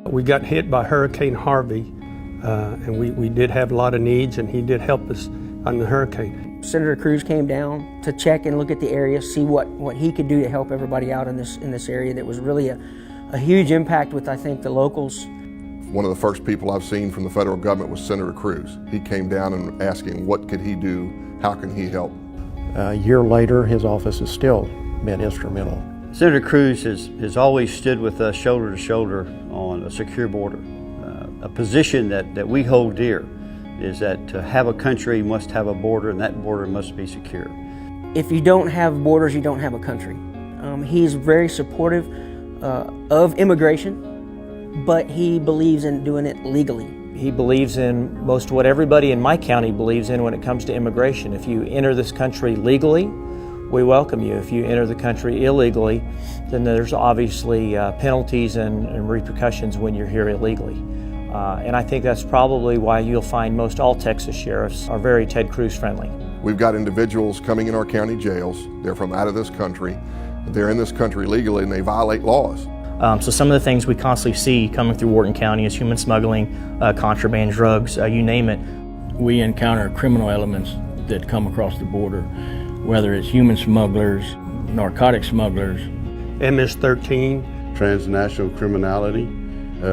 We got hit by Hurricane Harvey, and we did have a lot of needs, and he did help us on the hurricane. Senator Cruz came down to check and look at the area, see what he could do to help everybody out in this area. That was really a huge impact with, I think, the locals. One of the first people I've seen from the federal government was Senator Cruz. He came down and asking what could he do, how can he help. A year later, his office has still been instrumental. Senator Cruz has always stood with us shoulder to shoulder on a secure border. A position that we hold dear is that to have a country must have a border, and that border must be secure. If you don't have borders, you don't have a country. He's very supportive of immigration, but he believes in doing it legally. He believes in most what everybody in my county believes in when it comes to immigration. If you enter this country legally, we welcome you. If you enter the country illegally, then there's obviously penalties and repercussions when you're here illegally. And I think that's probably why you'll find most all Texas sheriffs are very Ted Cruz friendly. We've got individuals coming in our county jails. They're from out of this country. They're in this country legally and they violate laws. So some of the things we constantly see coming through Wharton County is human smuggling, contraband drugs, you name it. We encounter criminal elements that come across the border, whether it's human smugglers, narcotic smugglers. MS-13. Transnational criminality.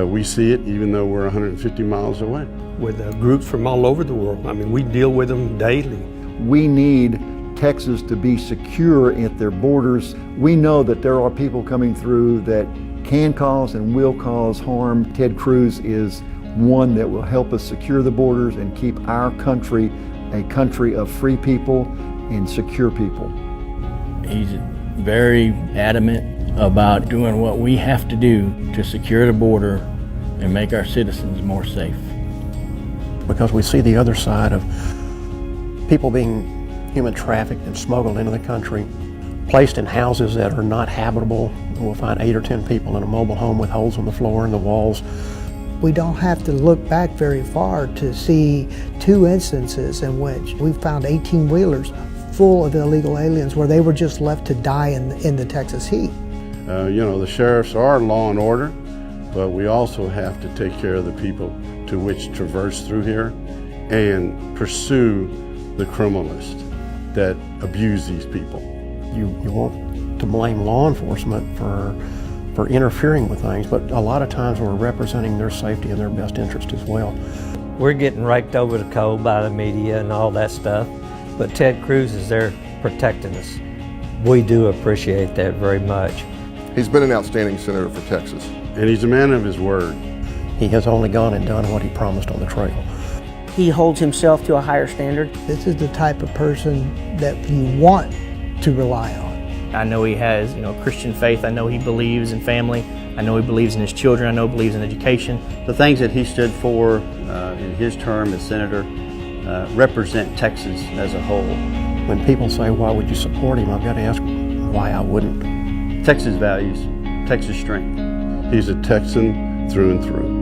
We see it even though we're 150 miles away. With groups from all over the world. I mean, we deal with them daily. We need Texas to be secure at their borders. We know that there are people coming through that can cause and will cause harm. Ted Cruz is one that will help us secure the borders and keep our country a country of free people and secure people. He's very adamant about doing what we have to do to secure the border and make our citizens more safe. Because we see the other side of people being human trafficked and smuggled into the country, placed in houses that are not habitable. We'll find 8 or 10 people in a mobile home with holes in the floor and the walls. We don't have to look back very far to see 2 instances in which we found 18-wheelers full of illegal aliens where they were just left to die in the Texas heat. The sheriffs are law and order, but we also have to take care of the people to which traverse through here and pursue the criminalists that abuse these people. You want to blame law enforcement for interfering with things, but a lot of times we're representing their safety and their best interest as well. We're getting raked over the coal by the media and all that stuff, but Ted Cruz is there protecting us. We do appreciate that very much. He's been an outstanding senator for Texas. And he's a man of his word. He has only gone and done what he promised on the trail. He holds himself to a higher standard. This is the type of person that you want to rely on. I know he has, Christian faith. I know he believes in family. I know he believes in his children. I know he believes in education. The things that he stood for in his term as senator represent Texas as a whole. When people say, why would you support him, I've got to ask why I wouldn't. Texas values, Texas strength. He's a Texan through and through.